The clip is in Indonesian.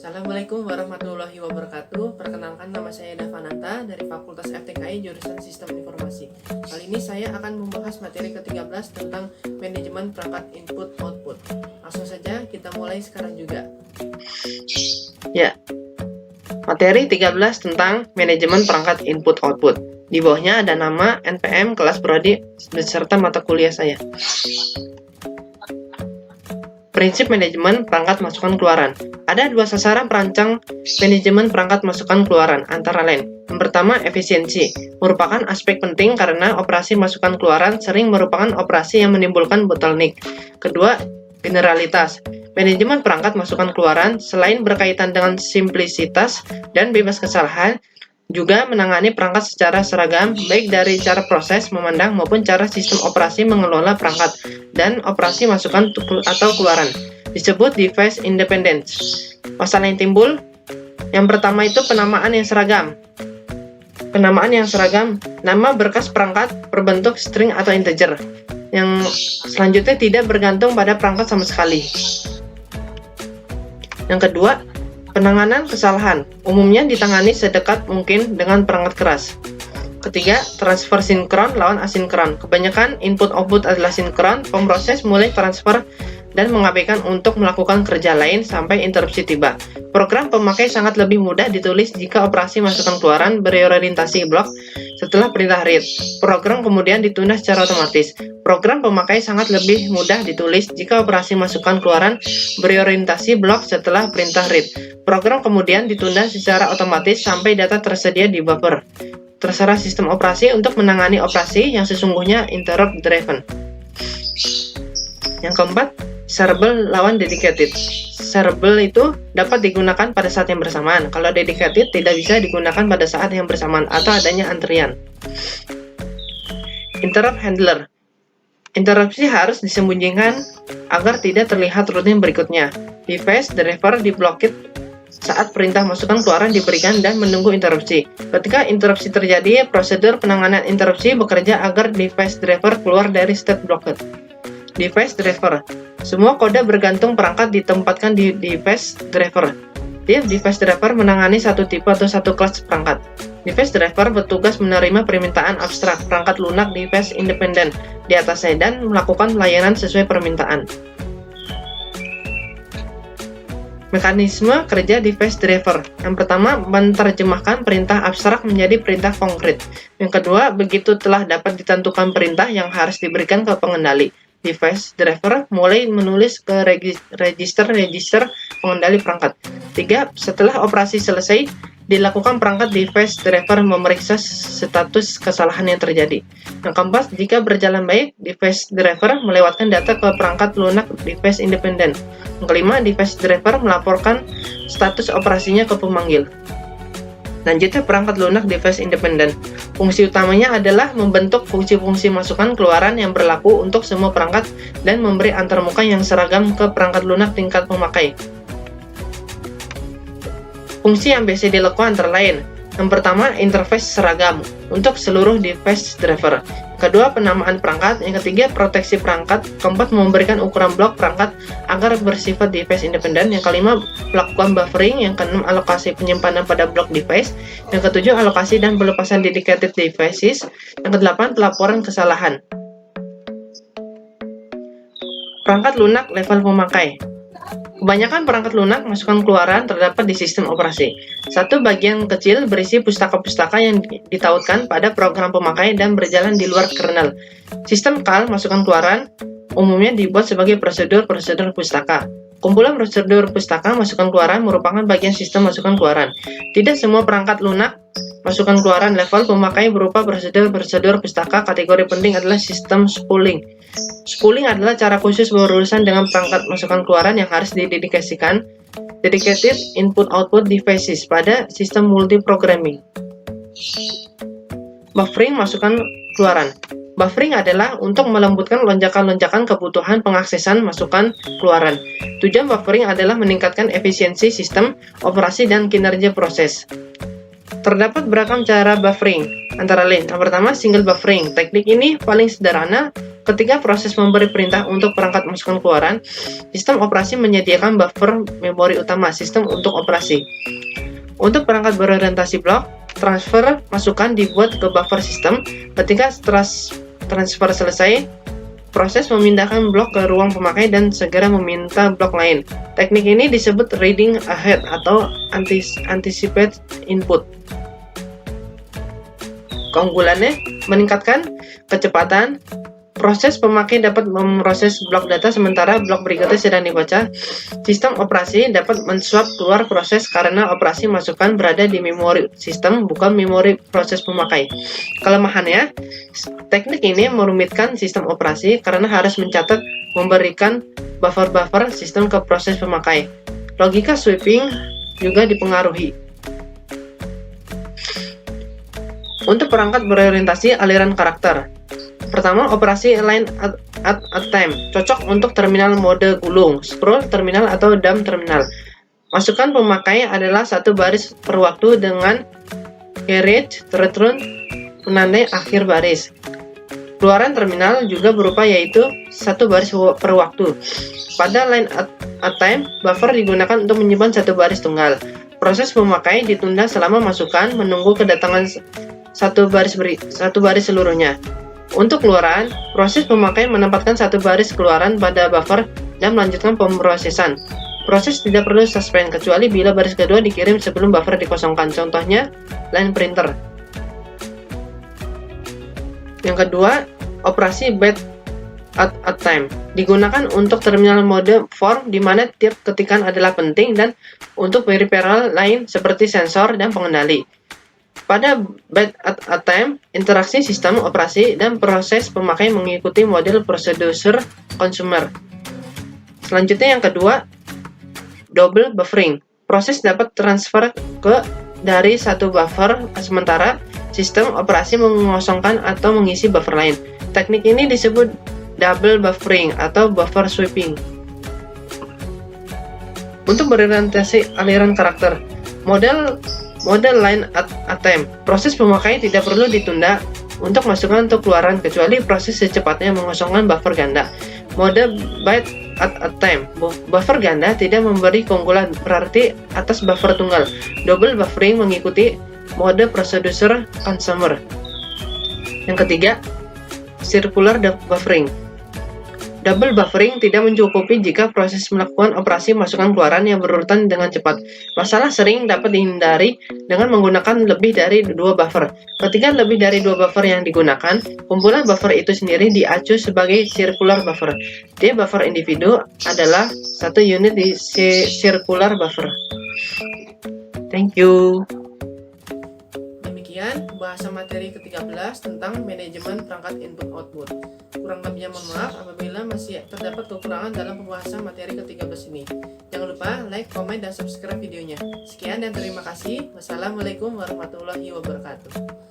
Assalamualaikum warahmatullahi wabarakatuh. Perkenalkan, nama saya Davananta dari Fakultas FTKI jurusan Sistem Informasi. Kali ini saya akan membahas materi ke-13 tentang manajemen perangkat input-output. Langsung saja kita mulai sekarang juga. Ya, materi 13 tentang manajemen perangkat input-output. Di bawahnya ada nama, NPM, kelas prodi, beserta mata kuliah saya. Prinsip manajemen perangkat masukan keluaran. Ada dua sasaran perancang manajemen perangkat masukan keluaran, antara lain. Yang pertama, efisiensi. Merupakan aspek penting karena operasi masukan keluaran sering merupakan operasi yang menimbulkan bottleneck. Kedua, generalitas. Manajemen perangkat masukan keluaran selain berkaitan dengan simplisitas dan bebas kesalahan, juga menangani perangkat secara seragam, baik dari cara proses memandang maupun cara sistem operasi mengelola perangkat dan operasi masukan atau keluaran. Disebut device independence. Masalah yang timbul, yang pertama itu penamaan yang seragam. Penamaan yang seragam, nama berkas perangkat berbentuk string atau integer. Yang selanjutnya tidak bergantung pada perangkat sama sekali. Yang kedua, penanganan kesalahan, umumnya ditangani sedekat mungkin dengan perangkat keras. Ketiga, transfer sinkron lawan asinkron. Kebanyakan input-output adalah sinkron, pemroses mulai transfer dan mengabaikan untuk melakukan kerja lain sampai interupsi tiba. Program pemakai sangat lebih mudah ditulis jika operasi masukan keluaran berorientasi blok setelah perintah read. Program kemudian ditunda secara otomatis. Program pemakai sangat lebih mudah ditulis jika operasi masukan keluaran berorientasi blok setelah perintah read. Program kemudian ditunda secara otomatis sampai data tersedia di buffer. Terserah sistem operasi untuk menangani operasi yang sesungguhnya interrupt driven. Yang keempat, servable lawan dedicated. Servable itu dapat digunakan pada saat yang bersamaan. Kalau dedicated tidak bisa digunakan pada saat yang bersamaan atau adanya antrian. Interrupt handler. Interupsi harus disembunyikan agar tidak terlihat rutin berikutnya. Device driver diblokir saat perintah masukan keluaran diberikan dan menunggu interupsi. Ketika interupsi terjadi, prosedur penanganan interupsi bekerja agar device driver keluar dari state blocked. Device driver. Semua kode bergantung perangkat ditempatkan di device driver. Device driver menangani satu tipe atau satu kelas perangkat. Device driver bertugas menerima permintaan abstrak perangkat lunak device independent di atasnya dan melakukan pelayanan sesuai permintaan. Mekanisme kerja device driver. Yang pertama, menerjemahkan perintah abstrak menjadi perintah konkret. Yang kedua, begitu telah dapat ditentukan perintah yang harus diberikan ke pengendali, device driver mulai menulis ke register pengendali perangkat. 3. Setelah operasi selesai, dilakukan perangkat device driver memeriksa status kesalahan yang terjadi. Yang keempat, jika berjalan baik, device driver melewatkan data ke perangkat lunak device independent. Yang kelima, device driver melaporkan status operasinya ke pemanggil. Lanjutnya, perangkat lunak device independent. Fungsi utamanya adalah membentuk fungsi-fungsi masukan keluaran yang berlaku untuk semua perangkat dan memberi antarmuka yang seragam ke perangkat lunak tingkat pemakai. Fungsi yang biasa dilakukan antara lain. Yang pertama, interface seragam untuk seluruh device driver. Kedua, penamaan perangkat. Yang ketiga, proteksi perangkat. Keempat, memberikan ukuran blok perangkat agar bersifat device independent. Yang kelima, melakukan buffering. Yang keenam, alokasi penyimpanan pada blok device. Yang ketujuh, alokasi dan pelepasan dedicated devices. Yang kedelapan, pelaporan kesalahan. Perangkat lunak level pemakai. Kebanyakan perangkat lunak masukan keluaran terdapat di sistem operasi. Satu bagian kecil berisi pustaka-pustaka yang ditautkan pada program pemakai dan berjalan di luar kernel. Sistem CAL masukan keluaran umumnya dibuat sebagai prosedur-prosedur pustaka. Kumpulan prosedur pustaka masukan keluaran merupakan bagian sistem masukan keluaran. Tidak semua perangkat lunak masukan keluaran level pemakai berupa prosedur-prosedur pustaka. Kategori penting adalah sistem spooling. Spooling adalah cara khusus berurusan dengan perangkat masukan keluaran yang harus didedikasikan dedicated input-output devices pada sistem multiprogramming. Buffering masukan keluaran. Buffering adalah untuk melembutkan lonjakan-lonjakan kebutuhan pengaksesan masukan keluaran. Tujuan buffering adalah meningkatkan efisiensi sistem operasi dan kinerja proses. Terdapat beragam cara buffering, antara lain yang pertama single buffering. Teknik ini paling sederhana Ketika proses memberi perintah untuk perangkat masukkan keluaran, sistem operasi menyediakan buffer memori utama sistem untuk operasi. Untuk perangkat berorientasi blok, transfer masukan dibuat ke buffer sistem. Ketika transfer selesai, proses memindahkan blok ke ruang pemakai dan segera meminta blok lain. Teknik ini disebut reading ahead atau anticipate input. Keunggulannya meningkatkan kecepatan. Proses pemakai dapat memproses blok data sementara blok berikutnya sedang dibaca. Sistem operasi dapat menswap keluar proses karena operasi masukan berada di memori sistem bukan memori proses pemakai. Kelemahannya, teknik ini merumitkan sistem operasi karena harus mencatat memberikan buffer-buffer sistem ke proses pemakai. Logika sweeping juga dipengaruhi. Untuk perangkat berorientasi aliran karakter. Pertama, operasi align at time, cocok untuk terminal mode gulung, scroll terminal atau dump terminal. Masukan pemakai adalah satu baris per waktu dengan carriage return penandai akhir baris. Keluaran terminal juga berupa yaitu satu baris per waktu. Pada line at time, buffer digunakan untuk menyimpan satu baris tunggal. Proses pemakai ditunda selama masukan menunggu kedatangan satu baris seluruhnya. Untuk keluaran, proses pemakai menempatkan satu baris keluaran pada buffer dan melanjutkan pemrosesan. Proses tidak perlu suspend kecuali bila baris kedua dikirim sebelum buffer dikosongkan. Contohnya, line printer. Yang kedua, operasi wait at time. Digunakan untuk terminal mode form di mana tiap ketikan adalah penting dan untuk peripheral lain seperti sensor dan pengendali. Pada wait at time, interaksi sistem operasi dan proses pemakai mengikuti model producer consumer. Selanjutnya yang kedua, double buffering. Proses dapat transfer dari satu buffer sementara sistem operasi mengosongkan atau mengisi buffer lain. Teknik ini disebut double buffering atau buffer sweeping. Untuk berorientasi aliran karakter, model line at time. Proses pemakai tidak perlu ditunda untuk masukkan untuk keluaran kecuali proses secepatnya mengosongkan buffer ganda. Mode byte at time. Buffer ganda tidak memberi keunggulan berarti atas buffer tunggal. Double buffering mengikuti mode producer consumer. Yang ketiga, circular buffering. Double buffering tidak mencukupi jika proses melakukan operasi masukkan keluaran yang berurutan dengan cepat. Masalah sering dapat dihindari dengan menggunakan lebih dari dua buffer. Ketika lebih dari dua buffer yang digunakan, kumpulan buffer itu sendiri diacu sebagai circular buffer. Tiap buffer individu adalah satu unit di circular buffer. Thank you. Demikian pembahasan materi ke-13 tentang manajemen perangkat input-output. Kurang lebihnya mohon maaf apabila masih terdapat kekurangan dalam pembahasan materi ke-13 ini. Jangan lupa like, komen, dan subscribe videonya. Sekian dan terima kasih. Wassalamualaikum warahmatullahi wabarakatuh.